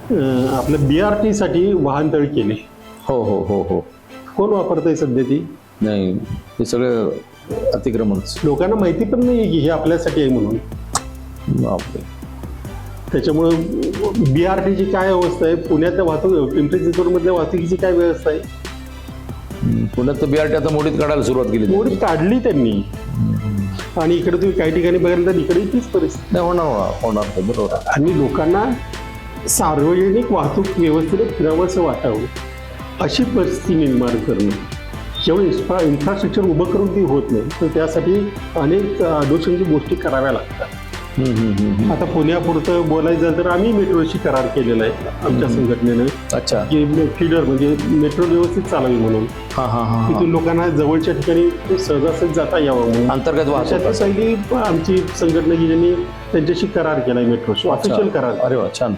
आपलं BRT साठी वाहनतळ केले. हो हो हो हो. कोण वापरतंय सध्या ती? नाही, हे सगळं अतिक्रमणच. लोकांना माहिती पण नाही की हे आपल्यासाठी आहे म्हणून. बापरे. त्याच्यामुळं BRTची काय अवस्था आहे, पुण्यातल्या वाहतूक, पिंपरी चिंचवडमधल्या वाहतुकीची काय व्यवस्था आहे? पुण्यात तर BRT आता मोडीत काढायला सुरुवात केली. मोडीत काढली त्यांनी. आणि इकडे तुम्ही काही ठिकाणी बघायला तर इकडे तीच परिस्थिती. नाही, होणार ते बरोबर. आणि लोकांना सार्वजनिक वाहतूक व्यवस्थेने फिरावंसं वाटावं अशी परिस्थिती निर्माण करणं, केवळ इन्फ्रास्ट्रक्चर उभं करून ती होत नाही, तर त्यासाठी अनेक अनुषंगिक गोष्टी कराव्या लागतात. आता पुण्यापुरतं बोलायचं झालं तर आम्ही मेट्रोशी करार केलेला आहे आमच्या संघटनेनं. अच्छा. की फीडर म्हणजे मेट्रो व्यवस्थित चालावी म्हणून, हा हा हा. तिथून लोकांना जवळच्या ठिकाणी सहजासहज जाता यावं म्हणून. अंतर्गत वाहतूक. पहिली आमची संघटना की ज्यांनी त्यांच्याशी करार केलाय मेट्रोशी, ऑफिशियल करार. अरे वा, छान.